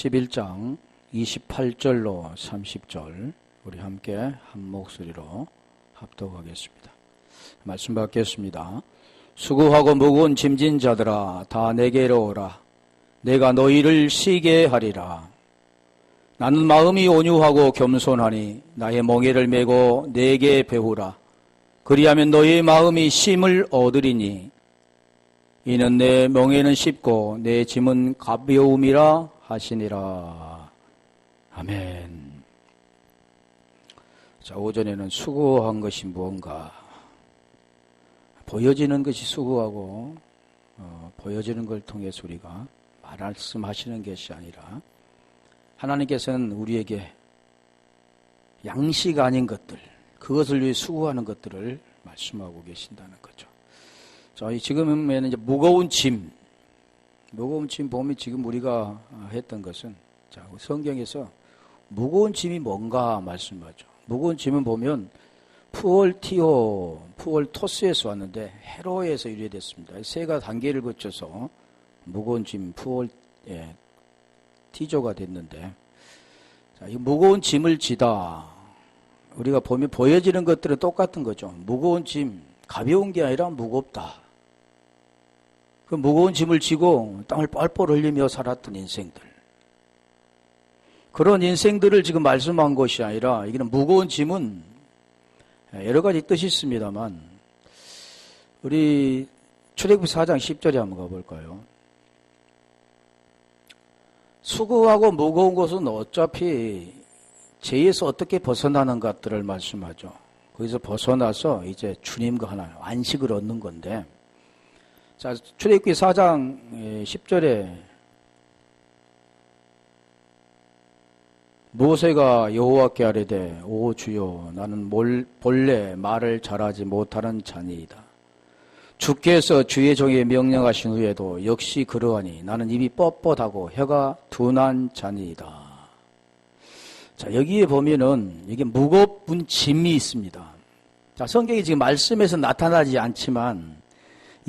11장 28절로 30절 우리 함께 한 목소리로 합독하겠습니다. 말씀 받겠습니다. 수고하고 무거운 짐진 자들아 다 내게로 오라. 내가 너희를 쉬게 하리라. 나는 마음이 온유하고 겸손하니 나의 멍에를 메고 내게 배우라. 그리하면 너희의 마음이 쉼을 얻으리니 이는 내 멍에는 쉽고 내 짐은 가벼움이라 하시니라. 아멘. 자, 오전에는 수고한 것이 무언가, 보여지는 것이 수고하고 보여지는 걸 통해서 우리가 말씀하시는 것이 아니라 하나님께서는 우리에게 양식 아닌 것들, 그것을 위해 수고하는 것들을 말씀하고 계신다는 거죠. 자, 지금에는 이제 무거운 짐 보면 지금 우리가 했던 것은, 자, 성경에서 무거운 짐이 뭔가 말씀하죠. 무거운 짐은 보면 푸올토스에서 왔는데 헤로에서 유래됐습니다. 세 가지 단계를 거쳐서 무거운 짐 티조가 됐는데, 자, 이 무거운 짐을 지다. 우리가 보면 보여지는 것들은 똑같은 거죠. 무거운 짐, 가벼운 게 아니라 무겁다. 그 무거운 짐을 지고 땀을 뻘뻘 흘리며 살았던 인생들. 그런 인생들을 지금 말씀한 것이 아니라, 이게는 무거운 짐은 여러 가지 뜻이 있습니다만, 우리 출애굽기 4장 10절에 한번 가볼까요? 수고하고 무거운 것은 어차피 죄에서 어떻게 벗어나는 것들을 말씀하죠. 거기서 벗어나서 이제 주님과 하나 안식을 얻는 건데, 자, 출애굽기 4장 10절에 모세가 여호와께 아뢰되 오 주여 나는 본래 말을 잘하지 못하는 자니이다. 주께서 주의 종에게 명령하신 후에도 역시 그러하니 나는 입이 뻣뻣하고 혀가 둔한 자니이다. 자, 여기에 보면은 이게 무거운 짐이 있습니다. 자, 성경이 지금 말씀에서 나타나지 않지만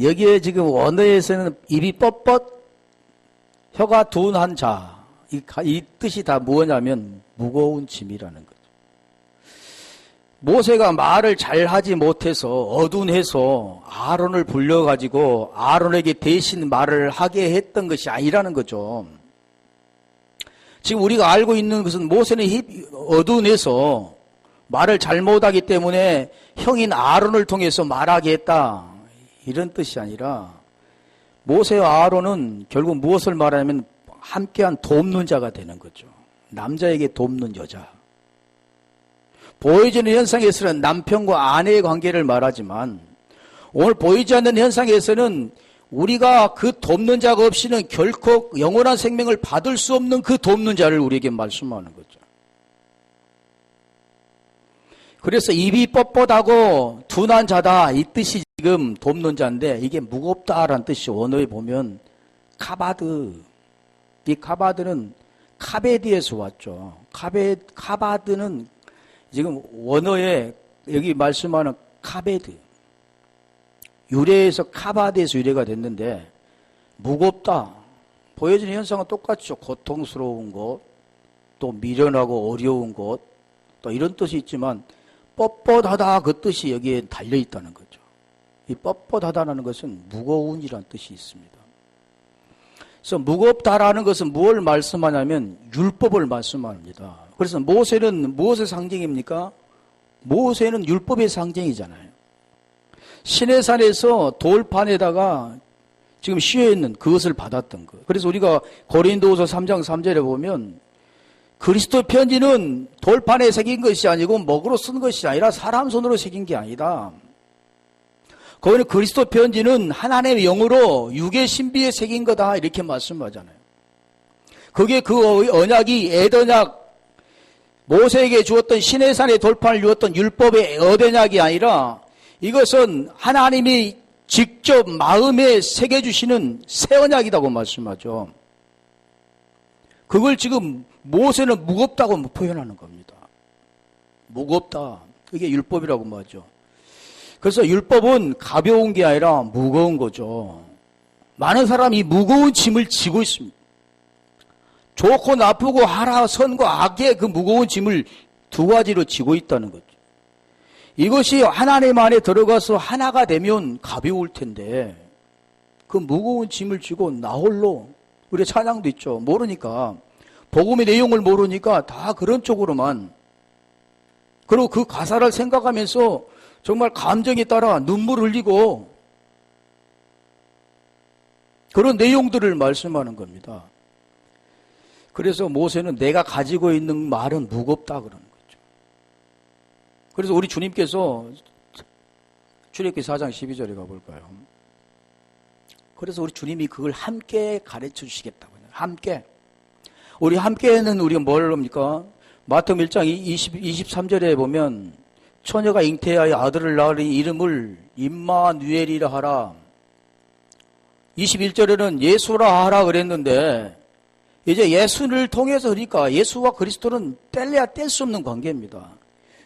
여기에 지금 원어에서는 입이 뻣뻣, 혀가 둔한 자, 이 뜻이 다 뭐냐면 무거운 짐이라는 거죠. 모세가 말을 잘하지 못해서 어둔해서 아론을 불러가지고 아론에게 대신 말을 하게 했던 것이 아니라는 거죠. 지금 우리가 알고 있는 것은 모세는 어둔해서 말을 잘못하기 때문에 형인 아론을 통해서 말하게 했다, 이런 뜻이 아니라, 모세와 아론은 결국 무엇을 말하냐면 함께한 돕는 자가 되는 거죠. 남자에게 돕는 여자. 보여지는 현상에서는 남편과 아내의 관계를 말하지만, 오늘 보이지 않는 현상에서는 우리가 그 돕는 자가 없이는 결코 영원한 생명을 받을 수 없는 그 돕는 자를 우리에게 말씀하는 거죠. 그래서 입이 뻣뻣하고 둔한 자다, 이 뜻이 지금 돕는 자인데, 이게 무겁다라는 뜻이 원어에 보면 카바드. 이 카바드는 카베디에서 왔죠. 카바드는 지금 원어에 여기 말씀하는 카베드, 유래에서 카바드에서 유래가 됐는데, 무겁다. 보여지는 현상은 똑같죠. 고통스러운 것, 또 미련하고 어려운 것, 또 이런 뜻이 있지만 뻣뻣하다, 그 뜻이 여기에 달려있다는 거죠. 이 뻣뻣하다는 것은 무거운이라는 뜻이 있습니다. 그래서 무겁다라는 것은 무엇을 말씀하냐면 율법을 말씀합니다. 그래서 모세는 무엇의 상징입니까? 모세는 율법의 상징이잖아요. 시내산에서 돌판에다가 지금 씌어있는 그것을 받았던 것. 그래서 우리가 고린도후서 3장 3절에 보면 그리스도 편지는 돌판에 새긴 것이 아니고 먹으로 쓴 것이 아니라 사람 손으로 새긴 게 아니다. 거기는 그리스도 편지는 하나님의 영으로 육의 신비에 새긴 거다, 이렇게 말씀하잖아요. 그게 그 언약이 에덴약, 모세에게 주었던 시내산의 돌판을 주었던 율법의 언약이 아니라, 이것은 하나님이 직접 마음에 새겨주시는 새 언약이라고 말씀하죠. 그걸 지금 모세는 무겁다고 표현하는 겁니다. 무겁다. 그게 율법이라고 말하죠. 그래서 율법은 가벼운 게 아니라 무거운 거죠. 많은 사람이 무거운 짐을 지고 있습니다. 좋고 나쁘고 하라 선과 악의 그 무거운 짐을 두 가지로 지고 있다는 거죠. 이것이 하나님 안에 들어가서 하나가 되면 가벼울 텐데 그 무거운 짐을 지고 나 홀로, 우리 찬양도 있죠. 모르니까, 복음의 내용을 모르니까 다 그런 쪽으로만, 그리고 그 가사를 생각하면서 정말 감정에 따라 눈물 흘리고 그런 내용들을 말씀하는 겁니다. 그래서 모세는 내가 가지고 있는 말은 무겁다 그러는 거죠. 그래서 우리 주님께서 출애굽기 4장 12절에 가볼까요? 그래서 우리 주님이 그걸 함께 가르쳐 주시겠다고요. 함께. 우리 함께는 우리가 뭘 합니까? 마태복음 1장 23절에 보면 처녀가 잉태하여 아들을 낳으니 이름을 임마누엘이라 하라. 21절에는 예수라 하라 그랬는데 이제 예수를 통해서 그러니까 예수와 그리스도는 뗄래야 뗄 수 없는 관계입니다.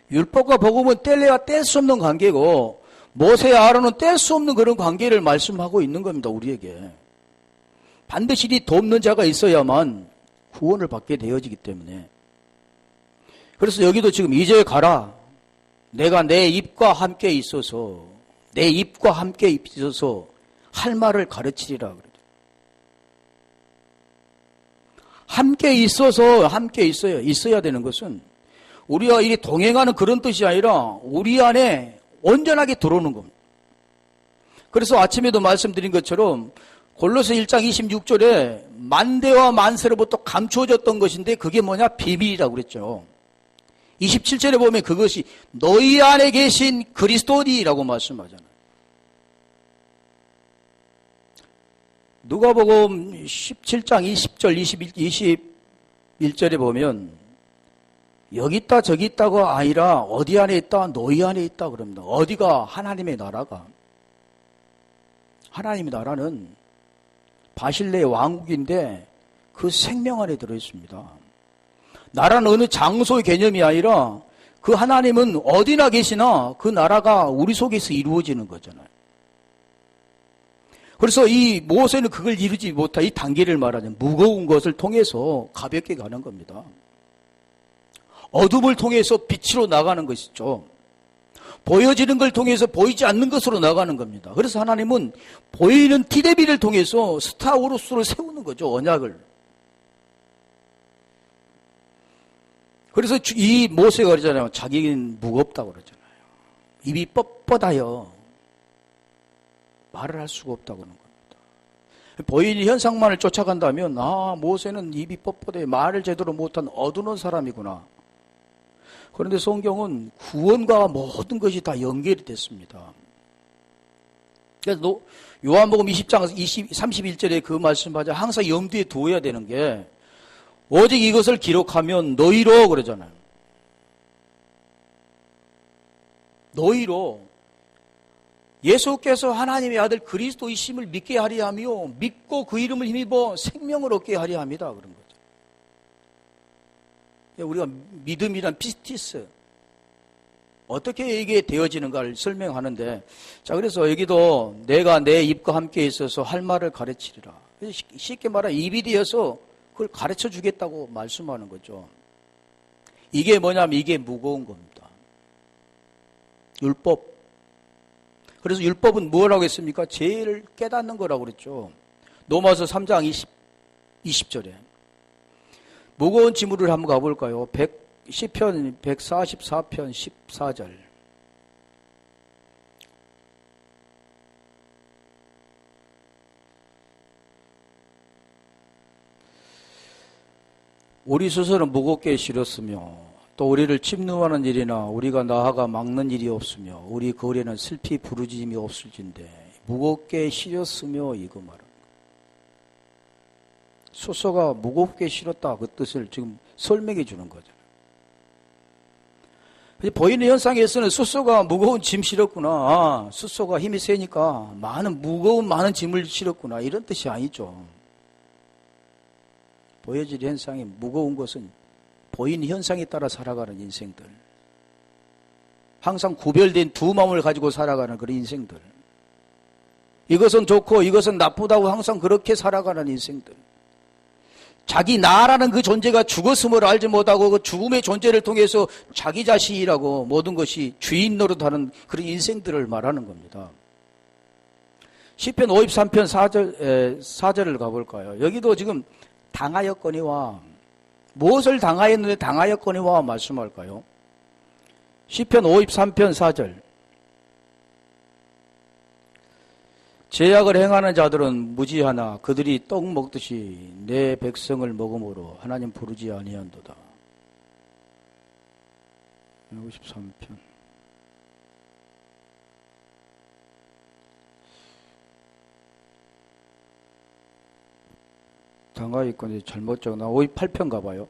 율법과 복음은 뗄래야 뗄 수 없는 관계고 모세와 아론은 뗄 수 없는 그런 관계를 말씀하고 있는 겁니다. 우리에게. 반드시 이 돕는 자가 있어야만 구원을 받게 되어지기 때문에. 그래서 여기도 지금 이제 가라. 내가 내 입과 함께 있어서 내 입과 함께 있어서 할 말을 가르치리라 그래요. 함께 있어서 함께 있어야 되는 것은 우리와 이리 동행하는 그런 뜻이 아니라 우리 안에 온전하게 들어오는 겁니다. 그래서 아침에도 말씀드린 것처럼 골로새 1장 26절에 만대와 만세로부터 감추어졌던 것인데 그게 뭐냐? 비밀이라고 그랬죠. 27절에 보면 그것이 너희 안에 계신 그리스도니라고 말씀하잖아요. 누가복음 17장 20절 21절에 보면 여기 있다 저기 있다가 아니라 어디 안에 있다? 너희 안에 있다 그럽니다. 어디가? 하나님의 나라가. 하나님의 나라는 바실레의 왕국인데 그 생명 안에 들어있습니다. 나라는 어느 장소의 개념이 아니라 그 하나님은 어디나 계시나 그 나라가 우리 속에서 이루어지는 거잖아요. 그래서 이 모세는 그걸 이루지 못한 이 단계를 말하는 무거운 것을 통해서 가볍게 가는 겁니다. 어둠을 통해서 빛으로 나가는 것이죠. 보여지는 걸 통해서 보이지 않는 것으로 나가는 겁니다. 그래서 하나님은 보이는 티데비를 통해서 스타우루스를 세우는 거죠. 언약을. 그래서 이 모세가 그러잖아요. 자기는 무겁다고 그러잖아요. 입이 뻣뻣하여 말을 할 수가 없다고 그러는 겁니다. 보이는 현상만을 쫓아간다면 모세는 입이 뻣뻣해 말을 제대로 못한 어두운 사람이구나. 그런데 성경은 구원과 모든 것이 다 연결이 됐습니다. 그래서 요한복음 20장 31절에 그 말씀하자 항상 염두에 두어야 되는 게 오직 이것을 기록하면 너희로 그러잖아요. 너희로 예수께서 하나님의 아들 그리스도이심을 믿게 하려 하며 믿고 그 이름을 힘입어 생명을 얻게 하려 합니다. 그런 거죠. 우리가 믿음이란 피스티스 어떻게 이게 되어지는가를 설명하는데 자 그래서 여기도 내가 내 입과 함께 있어서 할 말을 가르치리라. 쉽게 말하면 입이 되어서 그걸 가르쳐 주겠다고 말씀하는 거죠. 이게 뭐냐면 이게 무거운 겁니다. 율법. 그래서 율법은 뭐라고 했습니까? 제일 깨닫는 거라고 그랬죠. 로마서 3장 20절에. 무거운 지물을 한번 가볼까요? 시편 144편 14절. 우리 스스로 무겁게 실었으며 또 우리를 침노하는 일이나 우리가 나아가 막는 일이 없으며 우리 거리에는 슬피 부르짖음이 없을진데 무겁게 실었으며 이거 말합니다. 숫소가 무겁게 실었다 그 뜻을 지금 설명해 주는 거잖아요. 보이는 현상에서는 숫소가 무거운 짐 실었구나. 숫소가 힘이 세니까 많은 짐을 실었구나. 이런 뜻이 아니죠. 보여질 현상이 무거운 것은 보이는 현상에 따라 살아가는 인생들. 항상 구별된 두 마음을 가지고 살아가는 그런 인생들. 이것은 좋고 이것은 나쁘다고 항상 그렇게 살아가는 인생들. 자기 나라는 그 존재가 죽었음을 알지 못하고 그 죽음의 존재를 통해서 자기 자신이라고 모든 것이 주인 노릇하는 그런 인생들을 말하는 겁니다. 시편 53편 4절을 가볼까요? 여기도 지금 당하였거니와 무엇을 당하였는데 당하였거니와 말씀할까요? 시편 53편 4절. 죄악을 행하는 자들은 무지하나 그들이 떡 먹듯이 내 백성을 먹음으로 하나님 부르지 아니한도다. 53편. 당하였거니 잘못 적었나? 58편 가봐요.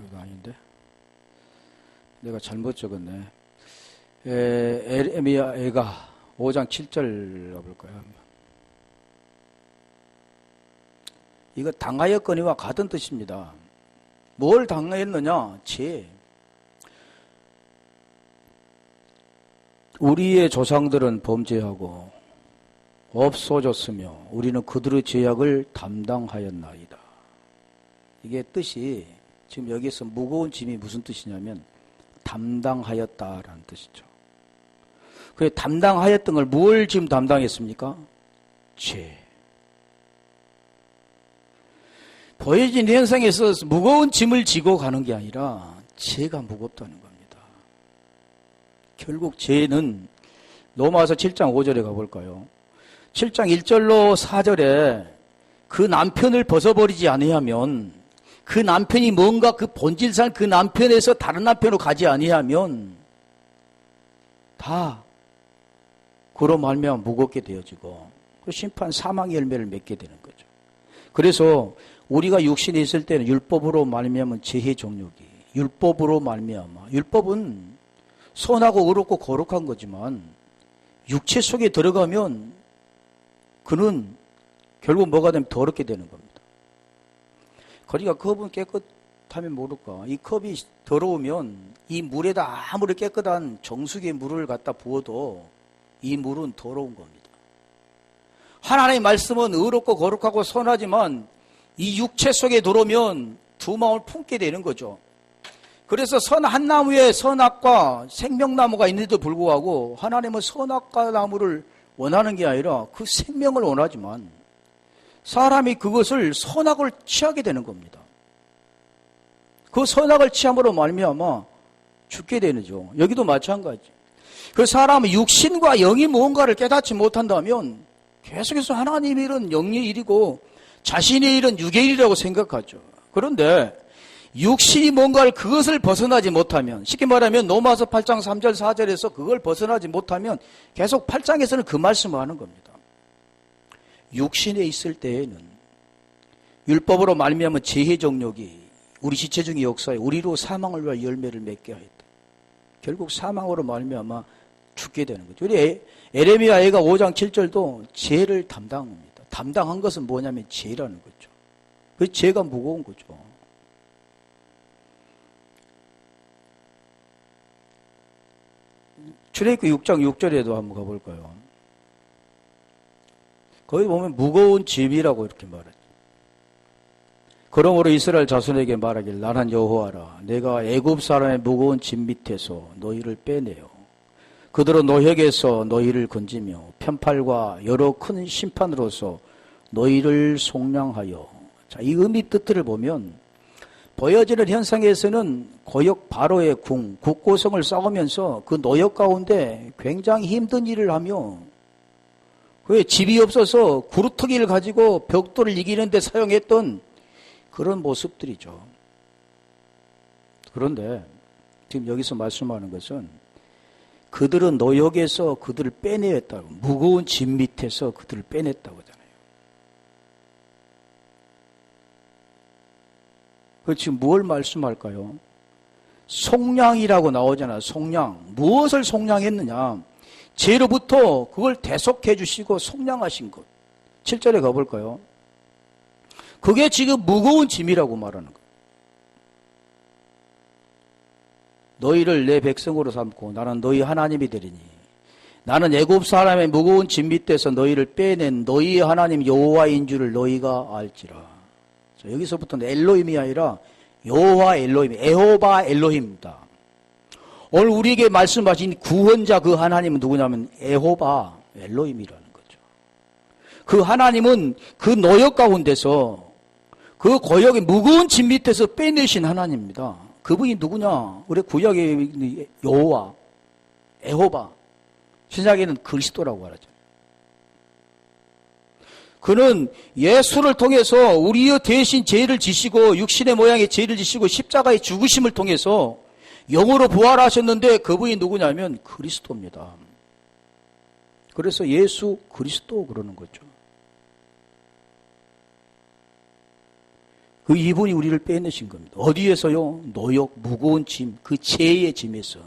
이거 아닌데? 내가 잘못 적었네. 에레미야 애가 5장 7절 가볼까요? 이거 당하였거니와 같은 뜻입니다. 뭘 당하였느냐? 죄. 우리의 조상들은 범죄하고 없어졌으며 우리는 그들의 죄악을 담당하였나이다. 이게 뜻이 지금 여기서 무거운 짐이 무슨 뜻이냐면 담당하였다라는 뜻이죠. 그 담당하였던 걸 뭘 지금 담당했습니까? 죄. 보여진 현상에서 무거운 짐을 지고 가는 게 아니라 죄가 무겁다는 겁니다. 결국 죄는 로마서 7장 5절에 가볼까요? 7장 1절로 4절에 그 남편을 벗어버리지 아니하면 그 남편이 뭔가 그 본질상 그 남편에서 다른 남편으로 가지 아니하면 다 그로 말미암아 무겁게 되어지고 그 심판 사망의 열매를 맺게 되는 거죠. 그래서 우리가 육신에 있을 때는 율법으로 말미암은 죄의 정욕이 율법으로 말미암아 율법은 선하고 의롭고 거룩한 거지만 육체 속에 들어가면 그는 결국 뭐가 되면 더럽게 되는 겁니다. 그러니까 컵은 깨끗하면 모를까. 이 컵이 더러우면 이 물에다 아무리 깨끗한 정수기의 물을 갖다 부어도 이 물은 더러운 겁니다. 하나님의 말씀은 의롭고 거룩하고 선하지만 이 육체 속에 들어오면 두 마음을 품게 되는 거죠. 그래서 한 나무에 선악과 생명나무가 있는데도 불구하고 하나님은 선악과 나무를 원하는 게 아니라 그 생명을 원하지만 사람이 그것을 선악을 취하게 되는 겁니다. 그 선악을 취함으로 말미암아 죽게 되는죠. 여기도 마찬가지. 그 사람은 육신과 영이 무언가를 깨닫지 못한다면 계속해서 하나님의 일은 영의 일이고 자신의 일은 육의 일이라고 생각하죠. 그런데 육신이 뭔가를 그것을 벗어나지 못하면 쉽게 말하면 로마서 8장 3절 4절에서 그걸 벗어나지 못하면 계속 8장에서는 그 말씀을 하는 겁니다. 육신에 있을 때에는 율법으로 말미암은 죄의 정욕이 우리 지체중의 역사에 우리로 사망을 위하여 열매를 맺게 하였다. 결국 사망으로 말미암아 죽게 되는 거죠. 우리 에레미야 애가 5장 7절도 죄를 담당합니다. 담당한 것은 뭐냐면 죄라는 거죠. 그 죄가 무거운 거죠. 출애굽기 6장 6절에도 한번 가볼까요? 거기 보면 무거운 짐이라고 이렇게 말하죠. 그러므로 이스라엘 자손에게 말하길 나는 여호와라. 내가 애굽 사람의 무거운 짐 밑에서 너희를 빼내어 그들은 노역에서 너희를 건지며 편팔과 여러 큰 심판으로서 너희를 속량하여. 자, 이 의미 뜻들을 보면 보여지는 현상에서는 고역 바로의 국고성을 쌓으면서 그 노역 가운데 굉장히 힘든 일을 하며 그 집이 없어서 구루터기를 가지고 벽돌을 이기는 데 사용했던 그런 모습들이죠. 그런데 지금 여기서 말씀하는 것은 그들은 노역에서 그들을 빼내었다고, 무거운 짐 밑에서 그들을 빼냈다고 하잖아요. 그 지금 뭘 말씀할까요? 속량이라고 나오잖아요. 속량. 무엇을 속량했느냐? 죄로부터 그걸 대속해 주시고 속량하신 것. 7절에 가볼까요? 그게 지금 무거운 짐이라고 말하는 거예요. 너희를 내 백성으로 삼고 나는 너희 하나님이 되리니 나는 애굽 사람의 무거운 짐 밑에서 너희를 빼낸 너희의 하나님 여호와인 줄을 너희가 알지라. 여기서부터는 엘로힘이 아니라 여호와 엘로힘, 에호바 엘로힘입니다. 오늘 우리에게 말씀하신 구원자 그 하나님은 누구냐면 에호바 엘로힘이라는 거죠. 그 하나님은 그 노역 가운데서 그 고역의 무거운 짐 밑에서 빼내신 하나님입니다. 그분이 누구냐? 우리 구약의 여호와, 에호바, 신약에는 그리스도라고 말하죠. 그는 예수를 통해서 우리의 대신 죄를 지시고 육신의 모양의 죄를 지시고 십자가의 죽으심을 통해서 영으로 부활하셨는데 그분이 누구냐면 그리스도입니다. 그래서 예수 그리스도 그러는 거죠. 그 이분이 우리를 빼내신 겁니다. 어디에서요? 노역, 무거운 짐, 그 죄의 짐에서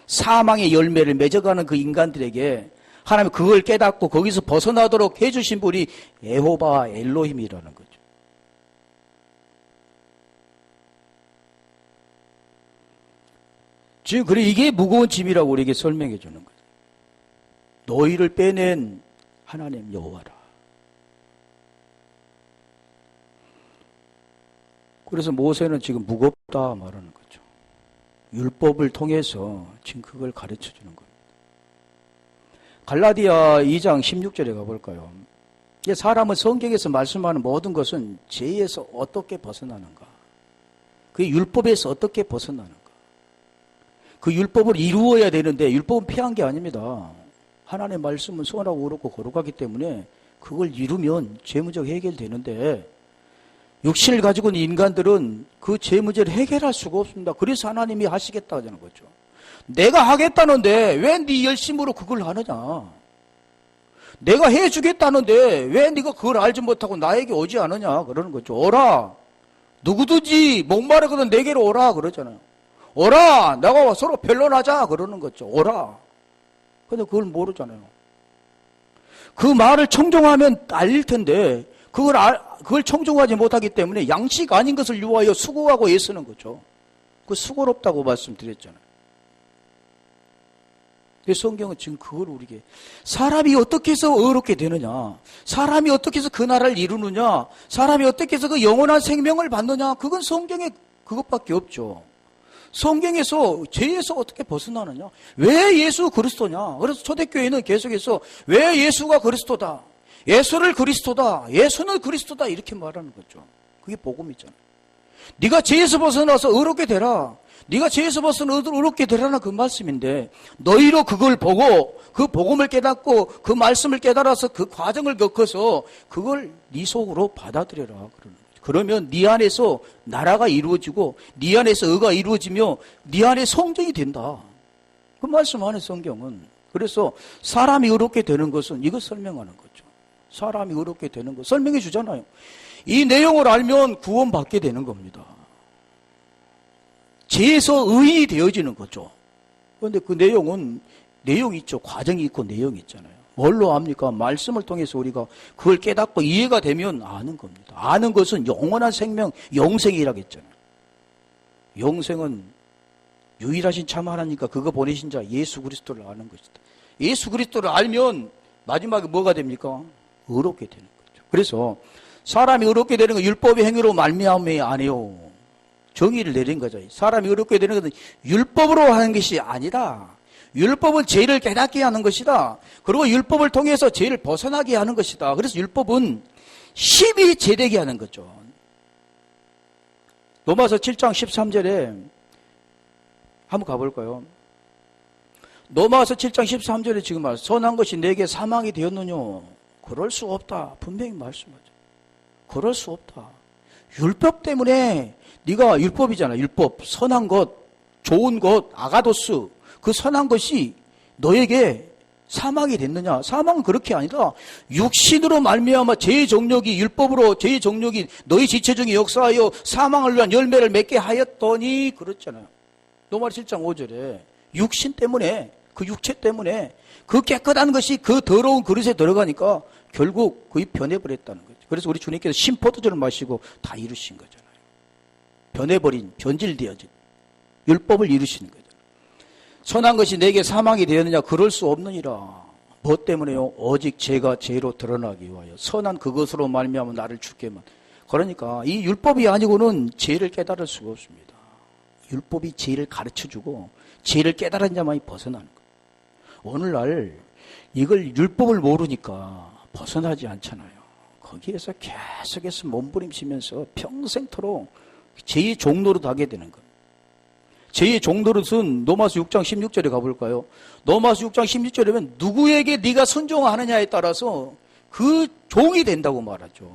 사망의 열매를 맺어가는 그 인간들에게 하나님 그걸 깨닫고 거기서 벗어나도록 해주신 분이 에호바 엘로힘이라는 거죠. 즉, 그래 이게 무거운 짐이라고 우리에게 설명해 주는 거예요. 너희를 빼낸 하나님 여호와라. 그래서 모세는 지금 무겁다 말하는 거죠. 율법을 통해서 지금 그걸 가르쳐 주는 겁니다. 갈라디아 2장 16절에 가볼까요? 사람은 성경에서 말씀하는 모든 것은 죄에서 어떻게 벗어나는가? 그 율법에서 어떻게 벗어나는가? 그 율법을 이루어야 되는데 율법은 피한 게 아닙니다. 하나님의 말씀은 선하고 옳고 거룩하기 때문에 그걸 이루면 죄 문제가 해결되는데 육신을 가지고 있는 인간들은 그 죄 문제를 해결할 수가 없습니다. 그래서 하나님이 하시겠다는 거죠. 내가 하겠다는데 왜 네 열심으로 그걸 하느냐? 내가 해주겠다는데 왜 네가 그걸 알지 못하고 나에게 오지 않느냐? 그러는 거죠. 오라. 누구든지 목마르거든 내게로 오라 그러잖아요. 오라. 내가 서로 변론하자 그러는 거죠. 오라. 근데 그걸 모르잖아요. 그 말을 청종하면 알릴 텐데 그걸 청종하지 못하기 때문에 양식 아닌 것을 유하여 수고하고 애쓰는 거죠. 그 수고롭다고 말씀드렸잖아요. 성경은 지금 그걸 우리에게 사람이 어떻게 해서 의롭게 되느냐, 사람이 어떻게 해서 그 나라를 이루느냐, 사람이 어떻게 해서 그 영원한 생명을 받느냐, 그건 성경에 그것밖에 없죠. 성경에서 죄에서 어떻게 벗어나느냐, 왜 예수 그리스도냐. 그래서 초대교회는 계속해서 왜 예수가 그리스도다, 예수를 그리스도다, 예수는 그리스도다 이렇게 말하는 거죠. 그게 복음이잖아요. 네가 죄에서 벗어나서 의롭게 되라, 네가 죄에서 벗어나 의롭게 되라는 그 말씀인데 너희로 그걸 보고 그 복음을 깨닫고 그 말씀을 깨달아서 그 과정을 겪어서 그걸 네 속으로 받아들여라 그러는 거죠. 그러면 네 안에서 나라가 이루어지고 네 안에서 의가 이루어지며 네 안에 성정이 된다. 그 말씀 안에 성경은. 그래서 사람이 의롭게 되는 것은 이거 설명하는 거죠. 사람이 의롭게 되는 것 설명해 주잖아요. 이 내용을 알면 구원받게 되는 겁니다. 죄에서 의인이 되어지는 거죠. 그런데 그 내용이 있죠. 과정이 있고 내용이 있잖아요. 뭘로 압니까? 말씀을 통해서 우리가 그걸 깨닫고 이해가 되면 아는 겁니다. 아는 것은 영원한 생명, 영생이라고 했잖아요. 영생은 유일하신 참 하나님과 그거 보내신 자 예수 그리스도를 아는 것이다. 예수 그리스도를 알면 마지막에 뭐가 됩니까? 의롭게 되는 거죠. 그래서 사람이 의롭게 되는 건 율법의 행위로 말미암음이 아니요. 정의를 내린 거죠. 사람이 의롭게 되는 것은 율법으로 하는 것이 아니다. 율법은 죄를 깨닫게 하는 것이다. 그리고 율법을 통해서 죄를 벗어나게 하는 것이다. 그래서 율법은 힘이 제되게 하는 거죠. 로마서 7장 13절에 한번 가볼까요? 로마서 7장 13절에 지금 말 선한 것이 내게 사망이 되었느냐? 그럴 수 없다. 분명히 말씀하죠. 그럴 수 없다. 율법 때문에 네가 율법이잖아. 율법, 선한 것, 좋은 것, 아가도스, 그 선한 것이 너에게 사망이 됐느냐? 사망은 그렇게 아니라 육신으로 말미암아 죄의 정력이 율법으로 죄의 정력이 너희 지체중에 역사하여 사망을 위한 열매를 맺게 하였더니 그렇잖아요. 로마서 7장 5절에 육신 때문에 그 육체 때문에 그 깨끗한 것이 그 더러운 그릇에 들어가니까 결국 거의 변해버렸다는 거죠. 그래서 우리 주님께서 신포도주를 마시고 다 이루신 거잖아요. 변해버린, 변질되어진 율법을 이루시는 거죠. 선한 것이 내게 사망이 되었느냐? 그럴 수 없느니라. 뭐 때문에요? 오직 죄가 죄로 드러나기 위하여 선한 그것으로 말미암아 나를 죽게 만. 그러니까 이 율법이 아니고는 죄를 깨달을 수가 없습니다. 율법이 죄를 가르쳐주고 죄를 깨달은 자만이 벗어나는 거예요. 오늘날 이걸 율법을 모르니까 벗어나지 않잖아요. 거기에서 계속해서 몸부림치면서 평생토록 죄의 종노릇 하게 되는 거예요. 죄의 종노릇은 로마서 6장 16절에 가볼까요? 로마서 6장 16절이면 누구에게 네가 순종하느냐에 따라서 그 종이 된다고 말하죠.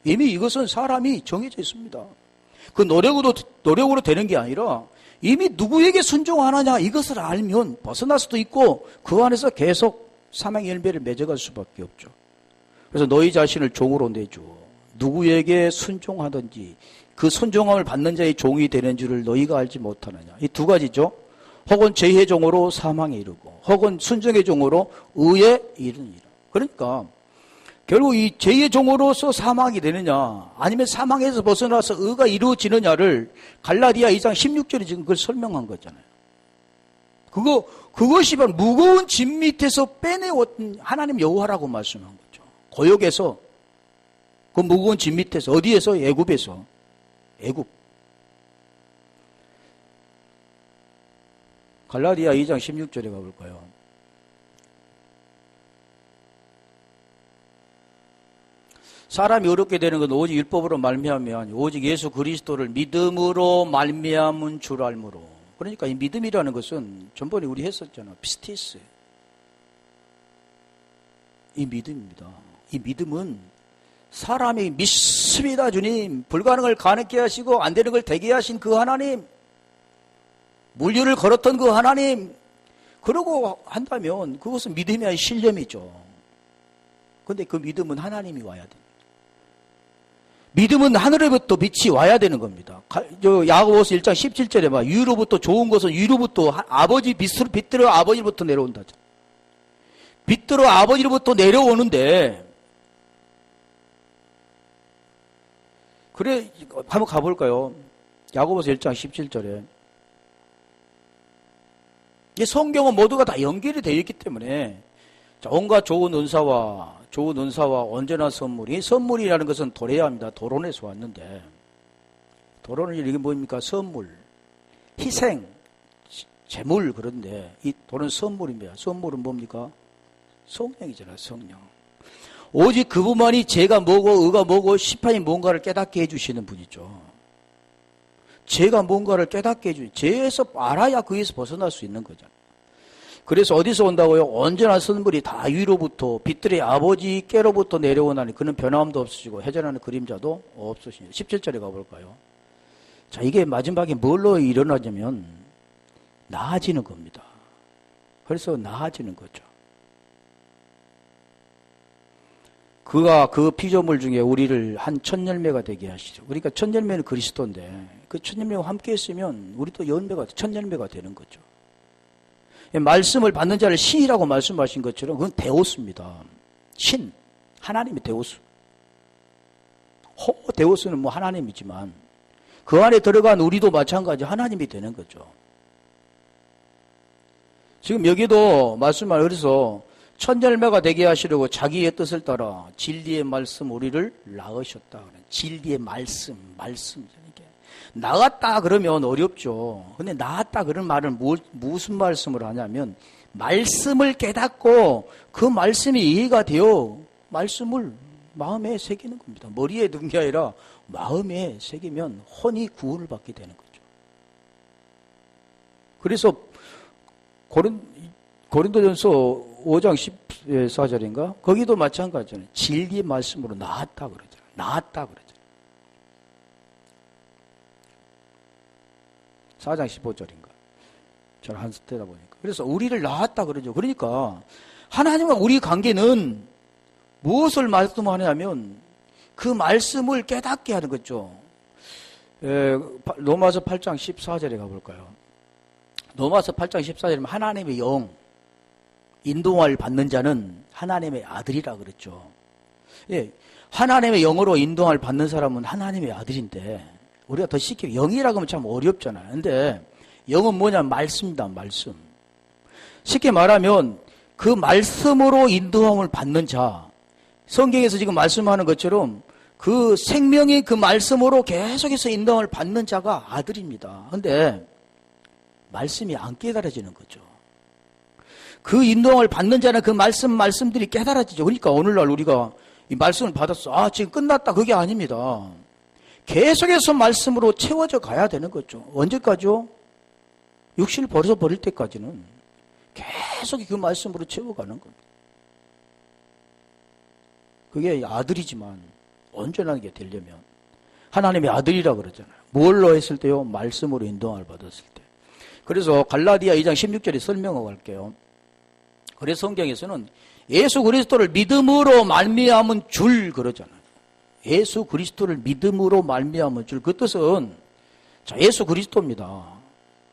이미 이것은 사람이 정해져 있습니다. 그 노력으로 되는 게 아니라 이미 누구에게 순종하느냐 이것을 알면 벗어날 수도 있고 그 안에서 계속 사망의 열매를 맺어갈 수밖에 없죠. 그래서 너희 자신을 종으로 내줘. 누구에게 순종하든지 그 순종함을 받는 자의 종이 되는 줄을 너희가 알지 못하느냐. 이 두 가지죠. 혹은 죄의 종으로 사망에 이르고 혹은 순종의 종으로 의에 이르니라. 그러니까 결국 이 죄의 종으로서 사망이 되느냐 아니면 사망에서 벗어나서 의가 이루어지느냐를 갈라디아 2장 16절이 지금 그걸 설명한 거잖아요. 그것이 바로 무거운 짐 밑에서 빼내었던 하나님 여호와라고 말씀한 거죠. 고역에서 그 무거운 짐 밑에서 어디에서? 애굽에서. 애굽. 갈라디아 2장 16절에 가볼까요? 사람이 어렵게 되는 건 오직 율법으로 말미암이 아니고 오직 예수 그리스도를 믿음으로 말미암은 줄 알므로. 그러니까 이 믿음이라는 것은 전번에 우리 했었잖아. 피스티스. 이 믿음입니다. 이 믿음은 사람이 믿습니다 주님. 불가능을 가능케 하시고 안 되는 걸 되게 하신 그 하나님. 물류를 걸었던 그 하나님. 그러고 한다면 그것은 믿음이 아닌 신념이죠. 그런데 그 믿음은 하나님이 와야 됩니다. 믿음은 하늘로부터 빛이 와야 되는 겁니다. 야고보서 1장 17절에 막 위로부터 좋은 것은 위로부터 아버지 빛으로 아버지로부터 내려온다. 빛으로 아버지로부터 내려오는데 그래 한번 가볼까요? 야고보서 1장 17절에 이 성경은 모두가 다 연결이 되어 있기 때문에 온갖 좋은 은사와 언제나 선물이라는 것은 도래야 합니다. 도론에서 왔는데 도론은 이게 뭡니까? 선물, 희생, 재물. 그런데 이 도는 선물입니다. 선물은 뭡니까? 성령이잖아요. 성령. 오직 그분만이 죄가 뭐고 의가 뭐고 심판이 뭔가를 깨닫게 해주시는 분이죠. 죄가 뭔가를 깨닫게 해주는, 죄에서 알아야 거기에서 벗어날 수 있는 거잖아요. 그래서 어디서 온다고요? 언제나 선물이 다 위로부터 빛들의 아버지께로부터 내려오나니 그는 변함도 없으시고 해전하는 그림자도 없으시니. 17절에 가볼까요? 자, 이게 마지막에 뭘로 일어나냐면 나아지는 겁니다. 그래서 나아지는 거죠. 그가 그 피조물 중에 우리를 한 천열매가 되게 하시죠. 그러니까 천열매는 그리스도인데 그 천열매와 함께 했으면 우리도 천열매가 되는 거죠. 말씀을 받는 자를 신이라고 말씀하신 것처럼 그건 데오스입니다. 신, 하나님의 데오스. 데오스는 뭐 하나님이지만 그 안에 들어간 우리도 마찬가지 하나님이 되는 거죠. 지금 여기도 말씀을 그래서 천열매가 되게 하시려고 자기의 뜻을 따라 진리의 말씀 우리를 낳으셨다. 진리의 말씀. 나갔다 그러면 어렵죠. 근데 나갔다 그런 말은 무슨 말씀을 하냐면 말씀을 깨닫고 그 말씀이 이해가 되어 말씀을 마음에 새기는 겁니다. 머리에 둔 게 아니라 마음에 새기면 혼이 구원을 받게 되는 거죠. 그래서 고린도전서 5장 14절인가? 거기도 마찬가지잖아요. 진리의 말씀으로 나았다 그러잖아요. 나았다 그러잖아요. 4장 15절인가? 잘 안 쓰다 보니까. 그래서 우리를 낳았다 그러죠. 그러니까 하나님과 우리 관계는 무엇을 말씀하냐면 그 말씀을 깨닫게 하는 거죠. 로마서 8장 14절에 가볼까요? 로마서 8장 14절이면 하나님의 영, 인도를 받는 자는 하나님의 아들이라 그랬죠. 예, 하나님의 영으로 인도를 받는 사람은 하나님의 아들인데 우리가 더 쉽게 영이라고 하면 참 어렵잖아요. 근데 영은 뭐냐? 말씀이다, 말씀. 쉽게 말하면 그 말씀으로 인도함을 받는 자, 성경에서 지금 말씀하는 것처럼 그 생명이 그 말씀으로 계속해서 인도함을 받는 자가 아들입니다. 그런데 말씀이 안 깨달아지는 거죠. 그 인도함을 받는 자는 그 말씀들이 깨달아지죠. 그러니까 오늘날 우리가 이 말씀을 받았어. 아, 지금 끝났다. 그게 아닙니다. 계속해서 말씀으로 채워져 가야 되는 거죠. 언제까지요? 육신을 버릴 때까지는 계속 그 말씀으로 채워가는 겁니다. 그게 아들이지만 언제나 이게 되려면 하나님의 아들이라 그러잖아요. 뭘로 했을 때요? 말씀으로 인도함을 받았을 때. 그래서 갈라디아 2장 16절에 설명하고 갈게요. 그래서 성경에서는 예수 그리스도를 믿음으로 말미암은 줄 그러잖아요. 예수 그리스도를 믿음으로 말미암은 줄. 그 뜻은 자, 예수 그리스도입니다.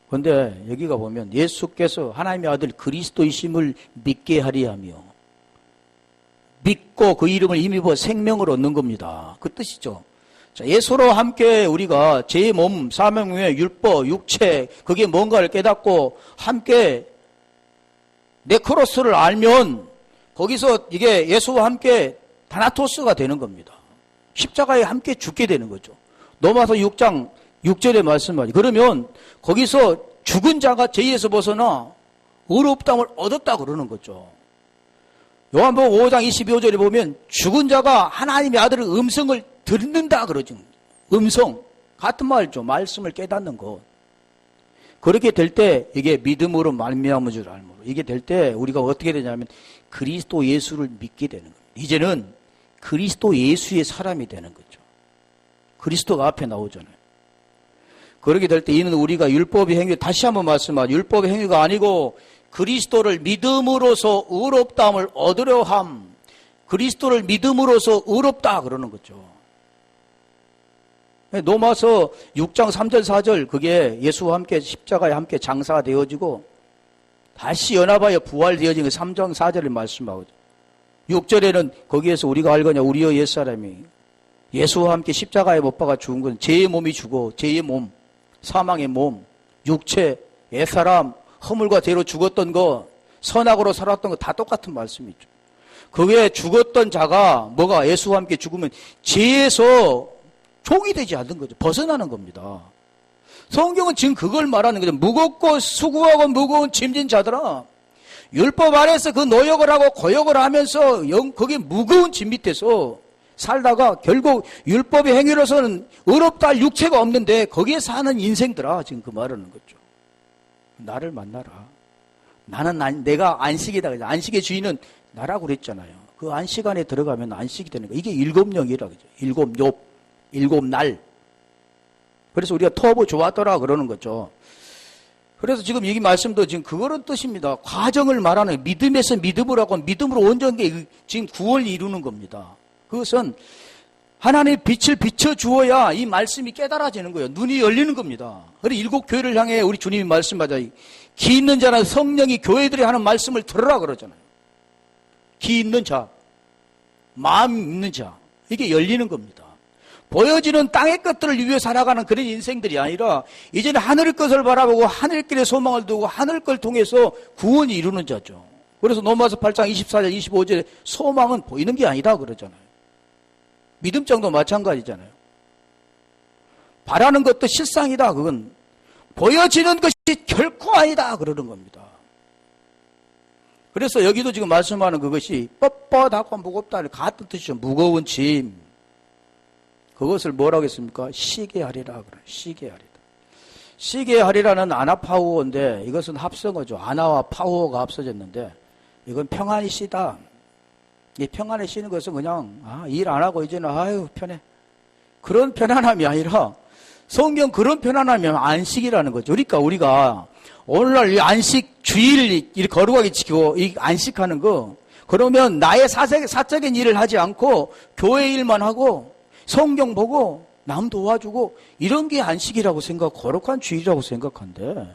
그런데 여기가 보면 예수께서 하나님의 아들 그리스도이심을 믿게 하리하며 믿고 그 이름을 힘입어 생명을 얻는 겁니다. 그 뜻이죠. 자, 예수로 함께 우리가 제 몸, 사명의 율법, 육체 그게 뭔가를 깨닫고 함께 네크로스를 알면 거기서 이게 예수와 함께 다나토스가 되는 겁니다. 십자가에 함께 죽게 되는 거죠. 로마서 6장 6절의 말씀하지. 그러면 거기서 죽은 자가 죄에서 벗어나 의롭다함을 얻었다 그러는 거죠. 요한복음 5장 22절에 보면 죽은 자가 하나님의 아들의 음성을 듣는다 그러죠. 음성. 같은 말이죠. 말씀을 깨닫는 것. 그렇게 될 때 이게 믿음으로 말미암은 줄 알므로 이게 될 때 우리가 어떻게 되냐면 그리스도 예수를 믿게 되는 겁니다. 이제는 그리스도 예수의 사람이 되는 거죠. 그리스도가 앞에 나오잖아요. 그렇게 될 때 이는 우리가 율법의 행위, 다시 한번 말씀하죠. 율법의 행위가 아니고 그리스도를 믿음으로써 의롭다함을 얻으려 함. 그리스도를 믿음으로써 의롭다 그러는 거죠. 로마서 6장 3절 4절 그게 예수와 함께 십자가에 함께 장사가 되어지고 다시 연합하여 부활되어진 그 3장 4절을 말씀하거든요. 6절에는 거기에서 우리가 알거냐 우리의 옛사람이 예수와 함께 십자가에 못 박아 죽은 건 죄의 몸이 죽어 죄의 몸, 사망의 몸, 육체, 옛사람, 허물과 죄로 죽었던 거, 선악으로 살았던 거 다 똑같은 말씀이죠. 그게 죽었던 자가 뭐가 예수와 함께 죽으면 죄에서 종이 되지 않는 거죠. 벗어나는 겁니다. 성경은 지금 그걸 말하는 거죠. 무겁고 수고하고 무거운 짐진 자들아 율법 아래서 그 노역을 하고 고역을 하면서 그게 무거운 짐 밑에서 살다가 결국 율법의 행위로서는 의롭다 할 육체가 없는데 거기에 사는 인생들아 지금 그 말하는 거죠. 나를 만나라. 나는 내가 안식이다. 안식의 주인은 나라고 그랬잖아요. 그 안식 안에 들어가면 안식이 되는 거예요. 이게 일곱령이라고 그러죠. 일곱욕, 일곱날. 그래서 우리가 터보 좋았더라 그러는 거죠. 그래서 지금 이 말씀도 지금 그거는 뜻입니다. 과정을 말하는 믿음에서 믿음을 하고 믿음으로 온전히 지금 구원을 이루는 겁니다. 그것은 하나님의 빛을 비춰주어야 이 말씀이 깨달아지는 거예요. 눈이 열리는 겁니다. 그래서 일곱 교회를 향해 우리 주님이 말씀하자. 기 있는 자는 성령이 교회들이 하는 말씀을 들으라 그러잖아요. 기 있는 자, 마음 있는 자, 이게 열리는 겁니다. 보여지는 땅의 것들을 위해 살아가는 그런 인생들이 아니라 이제는 하늘의 것을 바라보고 하늘길에 소망을 두고 하늘 걸 통해서 구원이 이루는 자죠. 그래서 로마서 8장 24절 25절에 소망은 보이는 게 아니다 그러잖아요. 믿음장도 마찬가지잖아요. 바라는 것도 실상이다. 그건 보여지는 것이 결코 아니다 그러는 겁니다. 그래서 여기도 지금 말씀하는 그것이 뻣뻣하고 무겁다는 같은 뜻이죠. 무거운 짐. 그것을 뭐라고 했습니까? 쉬게 하리라 그래요. 쉬게 하리라. 쉬게 하리라는 아나파우어인데 이것은 합성어죠. 아나와 파우어가 합쳐졌는데 이건 평안히 쉬다. 이 평안히 쉬는 것은 그냥 일 안 하고 이제는 아유 편해. 그런 편안함이 아니라 성경 그런 편안함이 안식이라는 거죠. 그러니까 우리가 오늘날 이 안식 주일 이렇게 거룩하게 지키고 이 안식하는 거 그러면 나의 사적인 일을 하지 않고 교회 일만 하고 성경 보고 남 도와주고 이런 게 안식이라고 거룩한 주일이라고 생각한데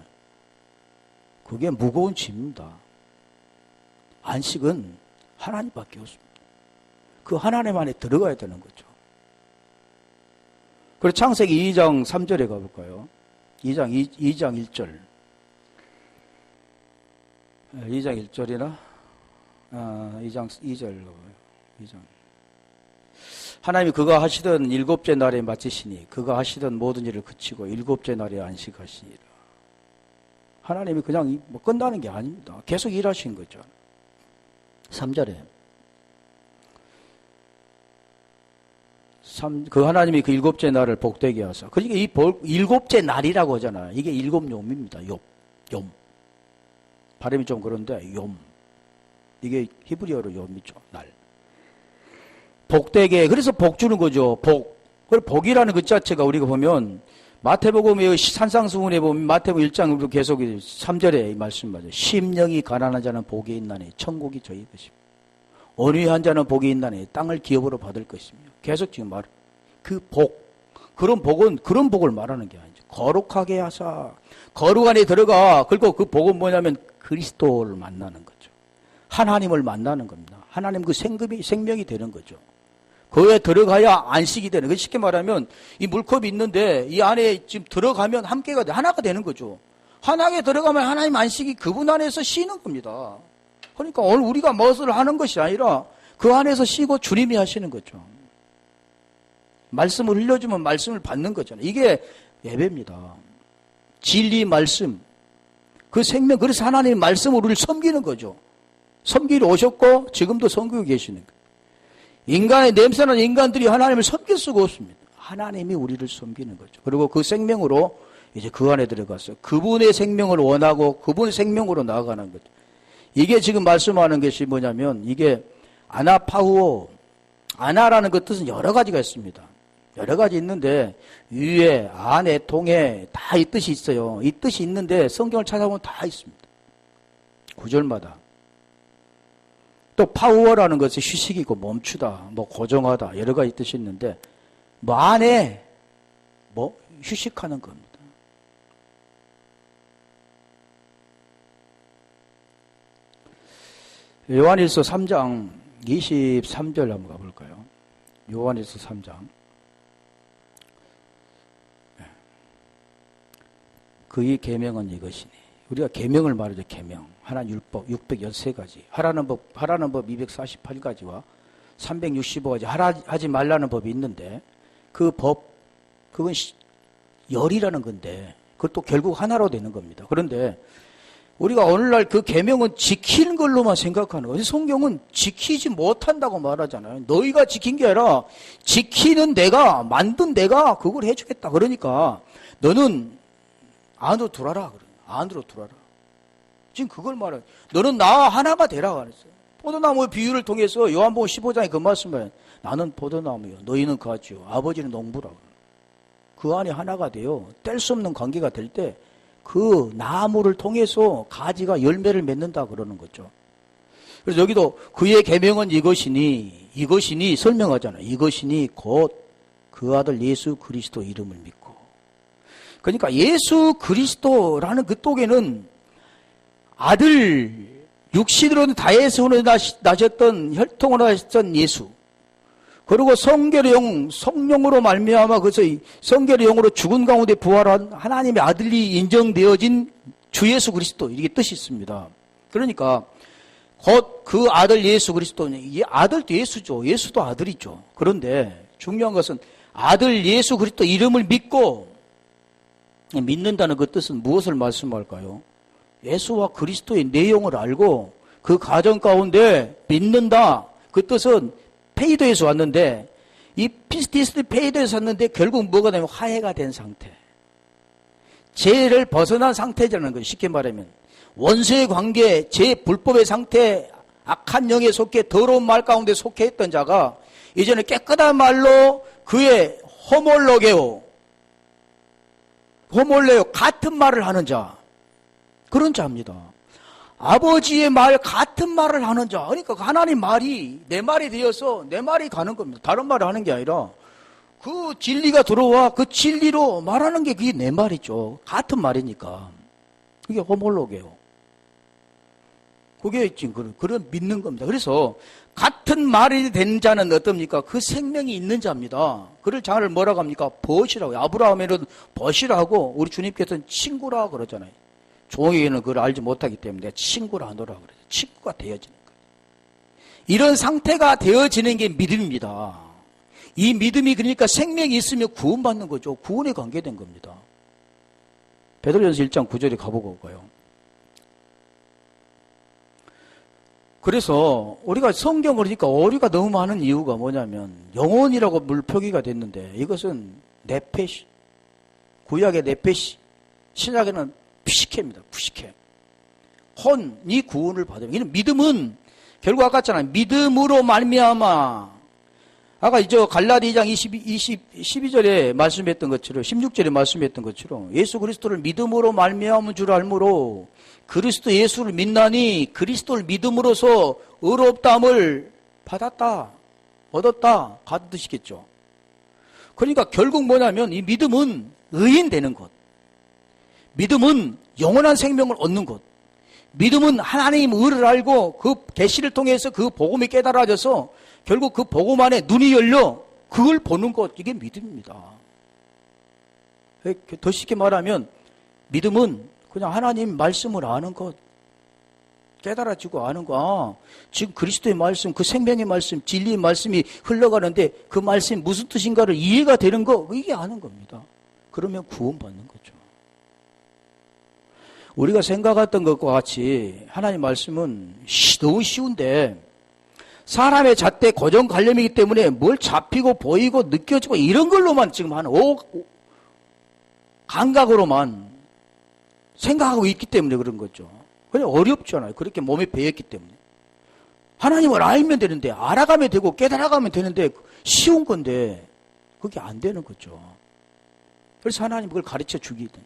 그게 무거운 짐입니다. 안식은 하나님밖에 없습니다. 그 하나님 안에 들어가야 되는 거죠. 그래서 창세기 2장 3절에 가볼까요? 2장 1절. 2장 1절이나 2장 2절. 2장. 하나님이 그가 하시던 일곱째 날에 마치시니 그가 하시던 모든 일을 그치고 일곱째 날에 안식하시니라. 하나님이 그냥 뭐 끝나는 게 아닙니다. 계속 일하신 거죠. 3절에 그 하나님이 그 일곱째 날을 복되게 하사. 그러니까 이 일곱째 날이라고 하잖아요. 이게 일곱 욤입니다. 욤. 발음이 좀 그런데 욤. 이게 히브리어로 욤이죠. 날. 복되게. 그래서 복 주는 거죠. 복. 그리고 복이라는 그 자체가 우리가 보면 마태복음의 산상수훈에 보면 마태복음 1장으로 계속 3절에 이 말씀 맞아요. 심령이 가난한 자는 복이 있나니 천국이 저희 것이며 온유한 자는 복이 있나니 땅을 기업으로 받을 것이며. 계속 지금 그 복. 그런 복은 그런 복을 말하는 게 아니죠. 거룩하게 하사. 거룩 안에 들어가. 그리고 그 복은 뭐냐면 그리스도를 만나는 거죠. 하나님을 만나는 겁니다. 하나님 그 생명이 되는 거죠. 거기에 들어가야 안식이 되는 거예요. 쉽게 말하면 이 물컵이 있는데 이 안에 지금 들어가면 함께가 돼. 하나가 되는 거죠. 하나에 들어가면 하나님 안식이 그분 안에서 쉬는 겁니다. 그러니까 오늘 우리가 무엇을 하는 것이 아니라 그 안에서 쉬고 주님이 하시는 거죠. 말씀을 흘려주면 말씀을 받는 거잖아요. 이게 예배입니다. 진리 말씀. 그 생명, 그래서 하나님의 말씀으로 우리를 섬기는 거죠. 섬기러 오셨고 지금도 섬기고 계시는 거예요. 인간의 냄새나는 인간들이 하나님을 섬길 수가 없습니다. 하나님이 우리를 섬기는 거죠. 그리고 그 생명으로 이제 그 안에 들어가서 그분의 생명을 원하고 그분의 생명으로 나아가는 거죠. 이게 지금 말씀하는 것이 뭐냐면 이게 아나파우오. 아나라는 그 뜻은 여러 가지가 있습니다. 여러 가지 있는데 위에, 안에, 통에 다 이 뜻이 있어요. 이 뜻이 있는데 성경을 찾아보면 다 있습니다. 구절마다. 또 파우어라는 것이 휴식이고 멈추다, 뭐 고정하다 여러 가지 뜻이 있는데 뭐 안에 뭐 휴식하는 겁니다. 요한일서 3장 23절 한번 가볼까요? 요한일서 3장. 그의 계명은 이것이니. 우리가 계명을 말하죠. 계명. 하나님 율법 613가지. 하라는 법 248가지와 365가지. 하지 말라는 법이 있는데 그 법, 그건 열이라는 건데 그것도 결국 하나로 되는 겁니다. 그런데 우리가 오늘날 그 계명은 지키는 걸로만 생각하는 거예요. 성경은 지키지 못한다고 말하잖아요. 너희가 지킨 게 아니라 지키는 내가, 만든 내가 그걸 해주겠다. 그러니까 너는 안으로 들어라. 안으로 들어라. 지금 그걸 말해요. 너는 나와 하나가 되라 그랬어요. 포도나무의 비유를 통해서 요한복음 15장에 그 말씀을 나는 포도나무요. 너희는 가지요. 아버지는 농부라고. 그 안에 하나가 돼요. 뗄 수 없는 관계가 될 때 그 나무를 통해서 가지가 열매를 맺는다 그러는 거죠. 그래서 여기도 그의 계명은 이것이니 설명하잖아요. 이것이니 곧 그 아들 예수 그리스도 이름을 믿고. 그러니까 예수 그리스도라는 그 똑에는 아들 육신으로는 다윗의 손으로 나셨던 혈통으로 나셨던 예수, 그리고 성령으로 말미암아 그래서 성결의 영으로 죽은 가운데 부활한 하나님의 아들이 인정되어진 주 예수 그리스도, 이게 뜻이 있습니다. 그러니까 곧 그 아들 예수 그리스도는, 이 아들도 예수죠. 예수도 아들이죠. 그런데 중요한 것은 아들 예수 그리스도 이름을 믿고, 믿는다는 그 뜻은 무엇을 말씀할까요? 예수와 그리스도의 내용을 알고 그 가정 가운데 믿는다. 그 뜻은 페이도에서 왔는데, 이 피스티스 페이도에서 왔는데 결국 뭐가 되면 화해가 된 상태. 죄를 벗어난 상태라는 거예요. 쉽게 말하면 원수의 관계, 죄 불법의 상태, 악한 영에 속해 더러운 말 가운데 속해 있던 자가 이제는 깨끗한 말로 그의 호몰로게오 같은 말을 하는 자, 그런 자입니다. 아버지의 말 같은 말을 하는 자. 그러니까 하나님 말이 내 말이 되어서 내 말이 가는 겁니다. 다른 말을 하는 게 아니라 그 진리가 들어와 그 진리로 말하는 게 그게 내 말이죠. 같은 말이니까. 그게 호몰로게요. 그게 지금 그런 믿는 겁니다. 그래서 같은 말이 된 자는 어떻습니까? 그 생명이 있는 자입니다. 그를 자를 뭐라고 합니까? 벗이라고. 아브라함에는 벗이라고 우리 주님께서는 친구라 그러잖아요. 종에게는 그걸 알지 못하기 때문에 친구라 하노라 그래요. 친구가 되어지는 거예요. 이런 상태가 되어지는 게 믿음입니다. 이 믿음이 그러니까 생명이 있으면 구원받는 거죠. 구원에 관계된 겁니다. 베드로전서 1장 9절에 가보고 가요. 그래서 우리가 성경을 그러니까 오류가 너무 많은 이유가 뭐냐면 영혼이라고 물표기가 됐는데 이것은 네페시, 구약의 네페시, 신약에는 푸시케입니다. 푸시케. 혼이 구원을 받으면 이는 믿음은 결국 아까 했잖아요. 믿음으로 말미암아. 아까 이제 갈라디 2장 12절에 말씀했던 것처럼 16절에 말씀했던 것처럼 예수 그리스도를 믿음으로 말미암은 줄 알므로 그리스도 예수를 믿나니 그리스도를 믿음으로써 의롭다함을 받았다, 얻었다, 가듯이겠죠. 그러니까 결국 뭐냐면 이 믿음은 의인 되는 것, 믿음은 영원한 생명을 얻는 것, 믿음은 하나님 의를 알고 그 계시를 통해서 그 복음이 깨달아져서 결국 그 복음 안에 눈이 열려 그걸 보는 것, 이게 믿음입니다. 더 쉽게 말하면 믿음은 그냥 하나님 말씀을 아는 것, 깨달아지고 아는 거. 지금 그리스도의 말씀, 그 생명의 말씀, 진리의 말씀이 흘러가는데 그 말씀이 무슨 뜻인가를 이해가 되는 거, 이게 아는 겁니다. 그러면 구원받는 거죠. 우리가 생각했던 것과 같이 하나님 말씀은 너무 쉬운데 사람의 잣대 고정관념이기 때문에 뭘 잡히고 보이고 느껴지고 이런 걸로만 지금 하는 감각으로만 생각하고 있기 때문에 그런 거죠. 그냥 어렵잖아요. 그렇게 몸에 배였기 때문에. 하나님을 알면 되는데, 알아가면 되고 깨달아가면 되는데 쉬운 건데 그게 안 되는 거죠. 그래서 하나님 그걸 가르쳐 주기든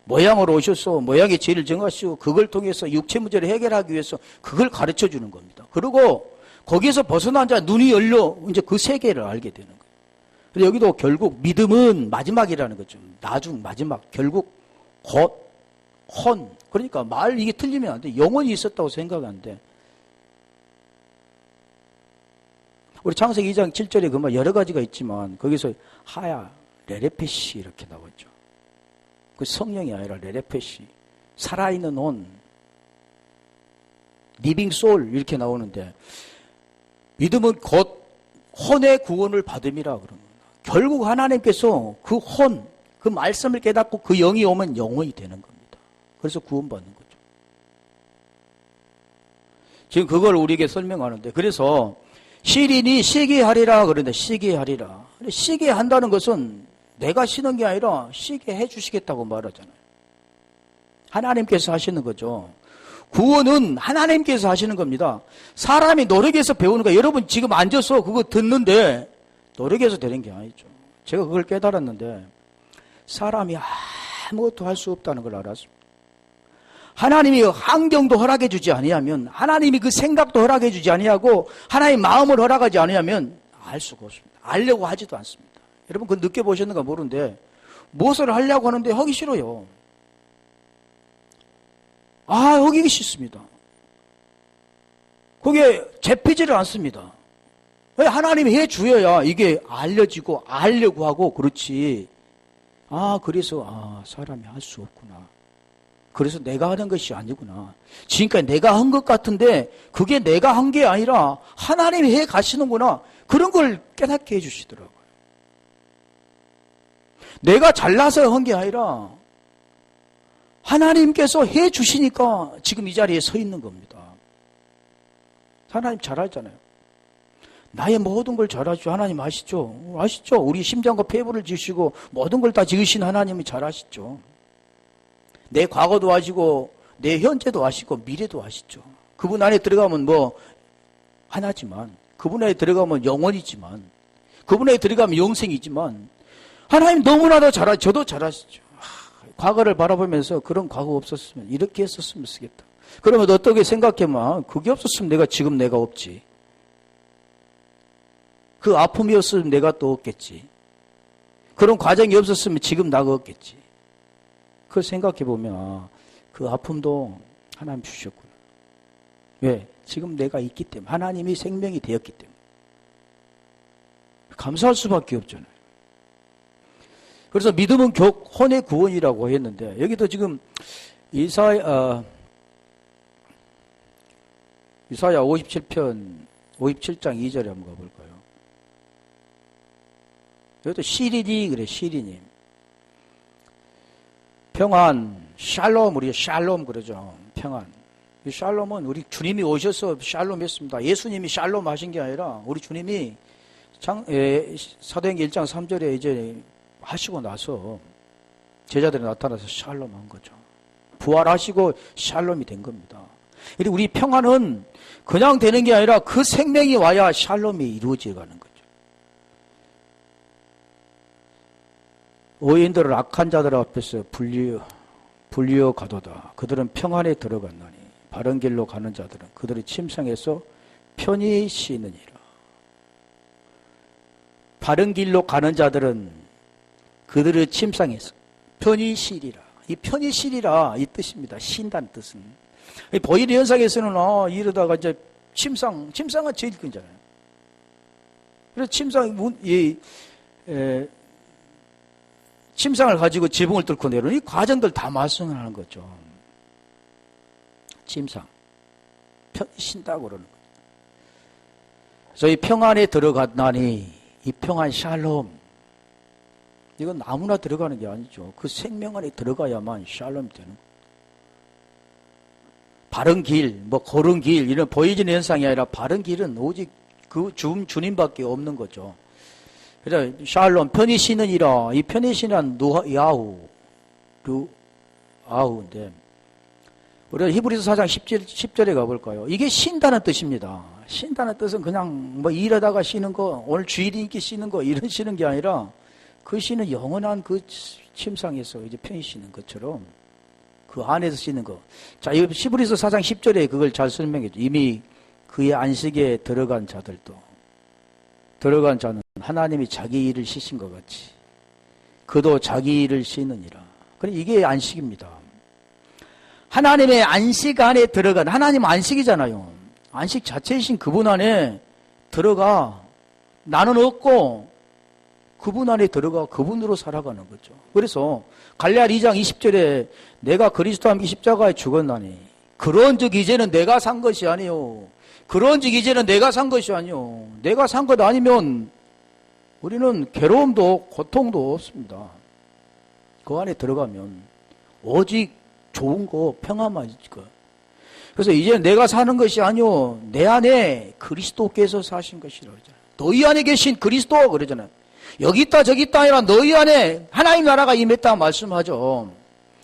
모양으로 오셔서 모양의 죄를 정하시고 그걸 통해서 육체 문제를 해결하기 위해서 그걸 가르쳐 주는 겁니다. 그리고 거기에서 벗어난 자 눈이 열려 이제 그 세계를 알게 되는 거예요. 그래서 여기도 결국 믿음은 마지막이라는 거죠. 나중 마지막 결국 곧 헌. 그러니까 말 이게 틀리면 안 돼. 영혼이 있었다고 생각 안 돼. 우리 창세기 2장 7절에 그 말 여러 가지가 있지만 거기서 하야 레레페시 이렇게 나오죠. 그 성령이 아니라 레레페시, 살아있는 혼, 리빙 소울 이렇게 나오는데 믿음은 곧 혼의 구원을 받음이라 그러는 겁니다. 결국 하나님께서 그 혼, 그 말씀을 깨닫고 그 영이 오면 영혼이 되는 겁니다. 그래서 구원받는 거죠. 지금 그걸 우리에게 설명하는데 그래서 시린이 쉬게 하리라 그러는데 쉬게 하리라. 쉬게 한다는 것은 내가 쉬는 게 아니라 쉬게 해주시겠다고 말하잖아요. 하나님께서 하시는 거죠. 구원은 하나님께서 하시는 겁니다. 사람이 노력해서 배우는 거예요. 여러분 지금 앉아서 그거 듣는데 노력해서 되는 게 아니죠. 제가 그걸 깨달았는데 사람이 아무것도 할 수 없다는 걸 알았습니다. 하나님이 환경도 허락해 주지 아니하면 하나님이 그 생각도 허락해 주지 아니하고 하나님의 마음을 허락하지 아니하면 알 수가 없습니다. 알려고 하지도 않습니다. 여러분 그거 느껴보셨는가 모르는데 무엇을 하려고 하는데 하기 싫어요. 하기 싫습니다. 그게 잡히지를 않습니다. 왜 하나님이 해주어야 이게 알려지고 알려고 하고 그렇지. 그래서 사람이 할 수 없구나. 그래서 내가 하는 것이 아니구나. 지금까지 내가 한 것 같은데 그게 내가 한 게 아니라 하나님이 해 가시는구나. 그런 걸 깨닫게 해 주시더라고요. 내가 잘나서 한 게 아니라 하나님께서 해 주시니까 지금 이 자리에 서 있는 겁니다. 하나님 잘 알잖아요. 나의 모든 걸 잘 아시죠. 하나님 아시죠? 아시죠? 우리 심장과 폐부를 지으시고 모든 걸 다 지으신 하나님이 잘 아시죠. 내 과거도 아시고 내 현재도 아시고 미래도 아시죠. 그분 안에 들어가면 하나지만 그분 안에 들어가면 영원이지만 그분 안에 들어가면 영생이지만 하나님 너무나도 잘 아시죠. 저도 잘 아시죠. 과거를 바라보면서 그런 과거 없었으면 이렇게 했었으면 쓰겠다. 그러면 어떻게 생각해만 그게 없었으면 지금 내가 없지. 그 아픔이었으면 내가 또 없겠지. 그런 과정이 없었으면 지금 나가 없겠지. 그걸 생각해 보면 그 아픔도 하나님 주셨구나. 왜? 지금 내가 있기 때문에, 하나님이 생명이 되었기 때문에. 감사할 수밖에 없잖아요. 그래서 믿음은 혼의 구원이라고 했는데, 여기도 지금 이사야 57편 57장 2절에 한번 가볼까요? 여기도 시리니 그래, 시리니. 평안, 샬롬, 우리 샬롬 그러죠. 평안. 이 샬롬은 우리 주님이 오셔서 샬롬 했습니다. 예수님이 샬롬 하신 게 아니라 우리 주님이 사도행전 1장 3절에 이제 하시고 나서 제자들이 나타나서 샬롬 한 거죠. 부활하시고 샬롬이 된 겁니다. 우리 평안은 그냥 되는 게 아니라 그 생명이 와야 샬롬이 이루어져 가는 거죠. 의인들을 악한 자들 앞에서 불리어 가도다. 그들은 평안에 들어갔나니 바른 길로 가는 자들은 그들의 침상에서 편히 쉬느니라. 바른 길로 가는 자들은 그들의 침상에서 편히 쉬리라. 이 편히 쉬리라 이 뜻입니다. 쉰다는 뜻은. 보이는 현상에서는 이러다가 이제 침상은 제일 큰잖아요. 그래서 침상을 가지고 지붕을 뚫고 내려오는 이 과정들 다 말씀을 하는 거죠. 침상. 편히 쉰다고 그러는 거죠. 그래서 이 평안에 들어갔나니 이 평안 샬롬. 이건 아무나 들어가는 게 아니죠. 그 생명 안에 들어가야만 샬롬이 되는 거예요. 바른 길, 걸은 길, 이런 보여지는 현상이 아니라 바른 길은 오직 그 주님밖에 없는 거죠. 그래서 샬롬, 편히 쉬느니라. 이 편히 쉬는 아후인데, 우리가 히브리서 4장 10절에 가볼까요? 이게 쉰다는 뜻입니다. 쉰다는 뜻은 그냥 일하다가 쉬는 거, 오늘 주일이니까 쉬는 거, 이런 쉬는 게 아니라 그 쉬는 영원한 그 침상에서 이제 편히 쉬는 것처럼 그 안에서 쉬는 거. 자, 이 히브리서 4장 10절에 그걸 잘 설명해 줘. 이미 그의 안식에 들어간 자들도, 들어간 자는 하나님이 자기 일을 쉬신 것 같이 그도 자기 일을 쉬느니라. 그래, 이게 안식입니다. 하나님의 안식 안에 들어간, 하나님 안식이잖아요. 안식 자체이신 그분 안에 들어가. 나는 없고 그분 안에 들어가 그분으로 살아가는 거죠. 그래서 갈라디아 2장 20절에 내가 그리스도와 함께 십자가에 죽었나니 그런즉 이제는 내가 산 것이 아니요. 그런즉 이제는 내가 산 것이 아니요. 내가 산 것 아니면 우리는 괴로움도 고통도 없습니다. 그 안에 들어가면 오직 좋은 거, 평안만 있을 거예요. 그래서 이제 내가 사는 것이 아니요. 내 안에 그리스도께서 사신 것이라고 그러잖아요. 너희 안에 계신 그리스도 그러잖아요. 여기 있다 저기 있다 아니라 너희 안에 하나님 나라가 임했다 말씀하죠.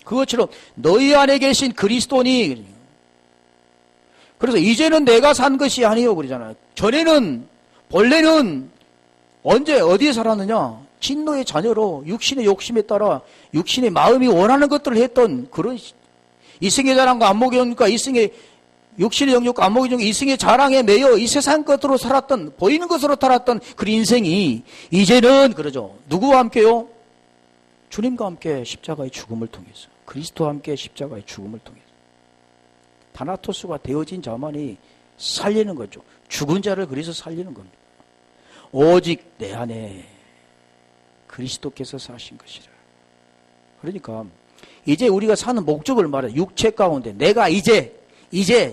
그것처럼 너희 안에 계신 그리스도니. 그래서 이제는 내가 산 것이 아니요 그러잖아요. 전에는 본래는 언제 어디에 살았느냐? 진노의 자녀로 육신의 욕심에 따라 육신의 마음이 원하는 것들을 했던 그런 이승의 자랑과 안목의 영역과 이승의 육신의 영역과 안목의 영역, 이승의 자랑에 매여 이 세상 것으로 살았던, 보이는 것으로 살았던 그 인생이 이제는 그러죠. 누구와 함께요? 주님과 함께 십자가의 죽음을 통해서, 그리스도와 함께 십자가의 죽음을 통해서 다나토스가 되어진 자만이 살리는 거죠. 죽은 자를 그래서 살리는 겁니다. 오직 내 안에 그리스도께서 사신 것이라. 그러니까 이제 우리가 사는 목적을 말해. 육체 가운데 내가 이제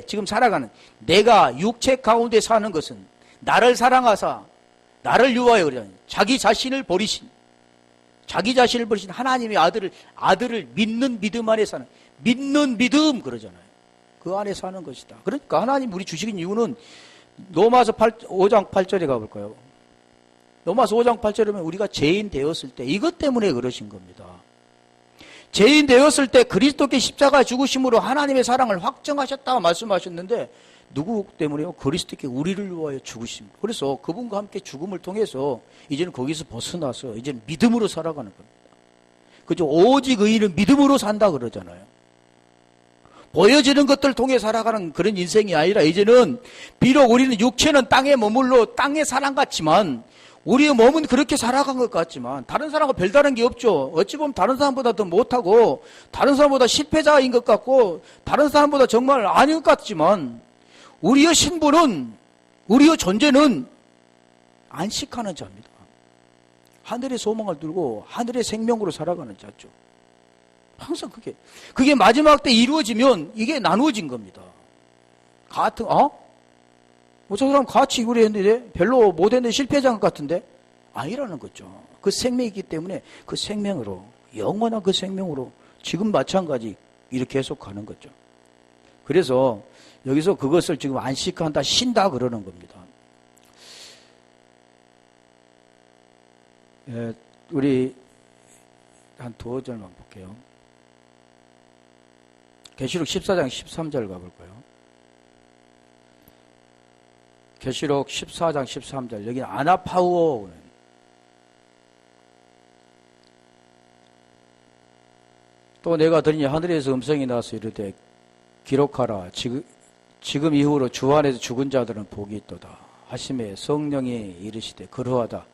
지금 살아가는 내가 육체 가운데 사는 것은 나를 사랑하사 나를 위하여 그러잖아요. 자기 자신을 버리신 하나님의 아들을 믿는 믿음 안에 사는, 믿는 믿음 그러잖아요. 그 안에 사는 것이다. 그러니까 하나님 우리 주시긴 이유는 로마서 5장 8절에 가볼까요? 로마서 5장 8절에 보면 우리가 죄인 되었을 때 이것 때문에 그러신 겁니다. 죄인 되었을 때 그리스도께 십자가 죽으심으로 하나님의 사랑을 확정하셨다고 말씀하셨는데 누구 때문에요? 그리스도께 우리를 위하여 죽으심. 그래서 그분과 함께 죽음을 통해서 이제는 거기서 벗어나서 이제는 믿음으로 살아가는 겁니다. 그죠? 오직 의인은 믿음으로 산다 그러잖아요. 보여지는 것들 통해 살아가는 그런 인생이 아니라 이제는 비록 우리는 육체는 땅에 머물러 땅의 사람 같지만 우리의 몸은 그렇게 살아간 것 같지만 다른 사람과 별다른 게 없죠. 어찌 보면 다른 사람보다 더 못하고 다른 사람보다 실패자인 것 같고 다른 사람보다 정말 아닌 것 같지만 우리의 신분은, 우리의 존재는 안식하는 자입니다. 하늘의 소망을 들고 하늘의 생명으로 살아가는 자죠. 항상 그게 마지막 때 이루어지면 이게 나누어진 겁니다. 저 사람 같이 이구려 했는데 별로 못했는데 실패자 같은데? 아니라는 거죠. 그 생명이 있기 때문에 그 생명으로, 영원한 그 생명으로 지금 마찬가지 이렇게 계속 가는 거죠. 그래서 여기서 그것을 지금 안식한다, 쉰다 그러는 겁니다. 우리 한 두어 절만 볼게요. 계시록 14장 13절 가볼까요? 계시록 14장 13절, 여기는 아나파우오. 또 내가 들으니 하늘에서 음성이 나서 이르되 기록하라. 지금 이후로 주 안에서 죽은 자들은 복이 있도다 하심에 성령이 이르시되 그러하다.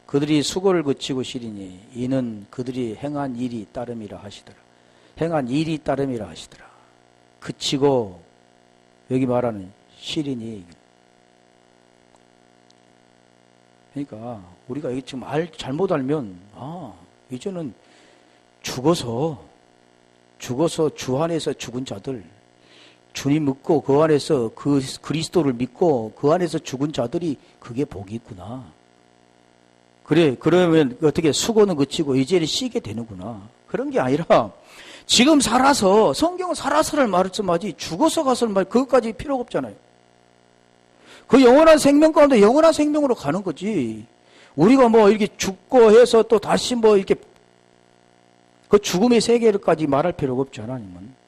그들이 수고를 그치고 쉬리니 이는 그들이 행한 일이 따름이라 하시더라. 행한 일이 따름이라 하시더라. 그치고 여기 말하는 쉬리니, 그러니까 우리가 지금 잘못 알면 이제는 죽어서 주 안에서 죽은 자들, 주님 믿고 그 안에서 그 그리스도를 믿고 그 안에서 죽은 자들이 그게 복이 있구나. 그래, 그러면 어떻게 수고는 그치고 이제는 쉬게 되는구나. 그런 게 아니라 지금 살아서, 성경은 살아서를 말씀하지 죽어서 가서를 말, 그것까지 필요가 없잖아요. 그 영원한 생명 가운데 영원한 생명으로 가는 거지. 우리가 뭐 이렇게 죽고 해서 또 다시 뭐 이렇게 그 죽음의 세계까지 말할 필요가 없죠, 하나님은.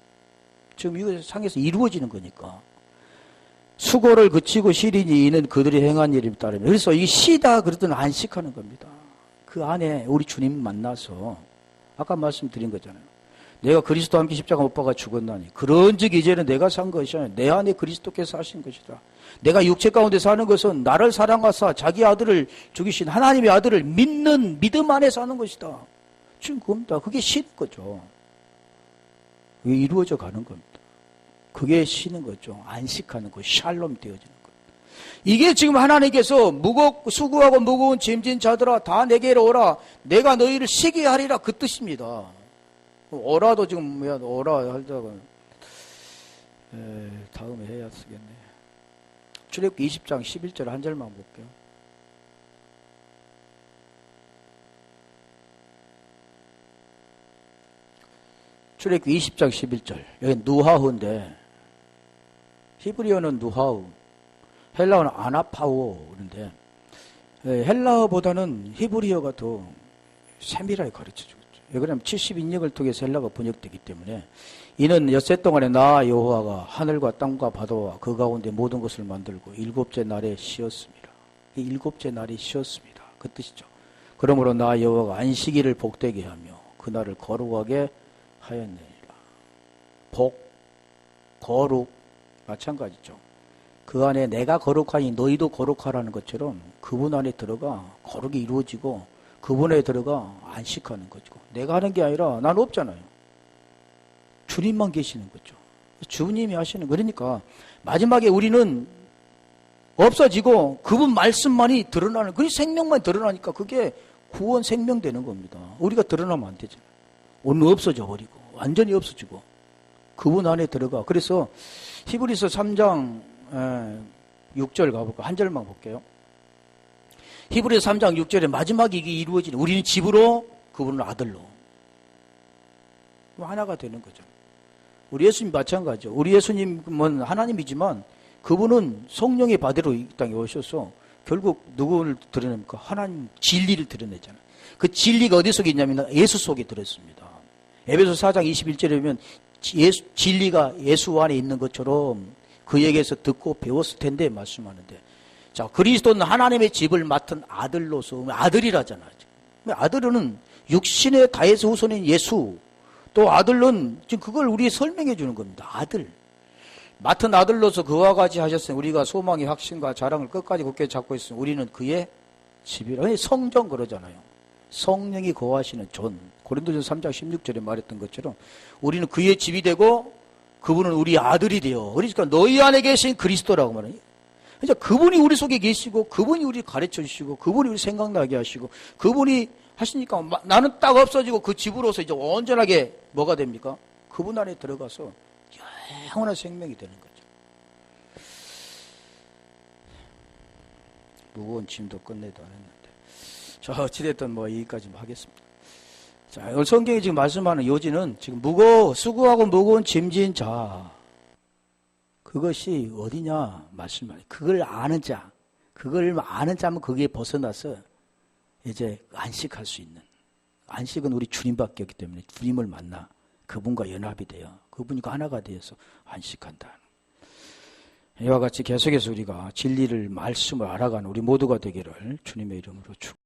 지금 이거 상에서 이루어지는 거니까. 수고를 그치고 쉬리니 이는 그들이 행한 일에 따르면. 그래서 이 쉬다 그러더니 안식하는 겁니다. 그 안에 우리 주님 만나서 아까 말씀드린 거잖아요. 내가 그리스도와 함께 십자가 못 박아 죽었나니 그런즉 이제는 내가 산 것이 아니라 내 안에 그리스도께서 하신 것이다. 내가 육체 가운데 사는 것은 나를 사랑하사 자기 아들을 죽이신 하나님의 아들을 믿는 믿음 안에 사는 것이다. 지금 그겁니다. 그게 쉬는 거죠. 그게 이루어져 가는 겁니다. 그게 쉬는 거죠. 안식하는 거, 샬롬 되어지는 거. 이게 지금 하나님께서 수고하고 무거운 짐진 자들아 다 내게로 오라. 내가 너희를 쉬게 하리라 그 뜻입니다. 오라도 지금 오라 하다가 다음에 해야 쓰겠네. 출애굽기 20장 11절 한 절만 볼게요. 출애굽기 20장 11절. 여기 누하우인데 히브리어는 누하우, 헬라어는 아나파오 그런데 헬라어보다는 히브리어가 더 세밀하게 가르쳐주고 있죠. 왜 그러냐면 70인역을 통해서 헬라어가 번역되기 때문에 이는 엿새 동안에 나 여호와가 하늘과 땅과 바다와 그 가운데 모든 것을 만들고 일곱째 날에 쉬었습니다. 이 일곱째 날이 쉬었습니다. 그 뜻이죠. 그러므로 나 여호와가 안식일을 복되게 하며 그날을 거룩하게 하였느니라. 거룩 마찬가지죠. 그 안에 내가 거룩하니 너희도 거룩하라는 것처럼 그분 안에 들어가 거룩이 이루어지고 그분 안에 들어가 안식하는 거죠. 내가 하는 게 아니라 난 없잖아요. 주님만 계시는 거죠. 주님이 하시는 거. 그러니까 마지막에 우리는 없어지고 그분 말씀만이 드러나는, 그 생명만 드러나니까 그게 구원 생명 되는 겁니다. 우리가 드러나면 안 되잖아요. 오늘 없어져 버리고 완전히 없어지고 그분 안에 들어가. 그래서 히브리서 3장 6절 가볼까? 한 절만 볼게요. 히브리서 3장 6절에 마지막에 이게 이루어지는, 우리는 집으로 그분은 아들로 하나가 되는 거죠. 우리 예수님 마찬가지죠. 우리 예수님은 하나님이지만 그분은 성령의 바대로 이 땅에 오셔서 결국 누구를 드러냅니까? 하나님 진리를 드러내잖아요. 그 진리가 어디 속에 있냐면 예수 속에 들어있습니다. 에베소 4장 21절에 보면 진리가 예수 안에 있는 것처럼 그에게서 듣고 배웠을 텐데 말씀하는데, 자, 그리스도는 하나님의 집을 맡은 아들로서, 아들이라잖아요. 아들은 육신의 다윗의 후손인 예수, 또 아들은 지금 그걸 우리에 설명해 주는 겁니다. 아들. 맡은 아들로서 그와 같이 하셨으니 우리가 소망의 확신과 자랑을 끝까지 굳게 잡고 있으니 우리는 그의 집이라. 성전 그러잖아요. 성령이 거하시는 존. 고린도전서 3장 16절에 말했던 것처럼 우리는 그의 집이 되고 그분은 우리 아들이 되어. 그러니까 너희 안에 계신 그리스도라고 말해요. 그러니까 그분이 우리 속에 계시고, 그분이 우리 가르쳐 주시고, 그분이 우리 생각나게 하시고, 그분이 하시니까 나는 딱 없어지고 그 집으로서 이제 온전하게 뭐가 됩니까? 그분 안에 들어가서 영원한 생명이 되는 거죠. 무거운 짐도 끝내도 안 했는데. 자, 어찌됐든 뭐 여기까지 하겠습니다. 자, 오늘 성경이 지금 말씀하는 요지는 지금 수고하고 무거운 짐진 자. 그것이 어디냐 말씀하니 그걸 아는 자. 그걸 아는 자면 거기에 벗어나서 이제 안식할 수 있는. 안식은 우리 주님밖에 없기 때문에 주님을 만나 그분과 연합이 되어 그분이 하나가 되어서 안식한다. 이와 같이 계속해서 우리가 진리를 말씀을 알아가는 우리 모두가 되기를 주님의 이름으로 축복합니다.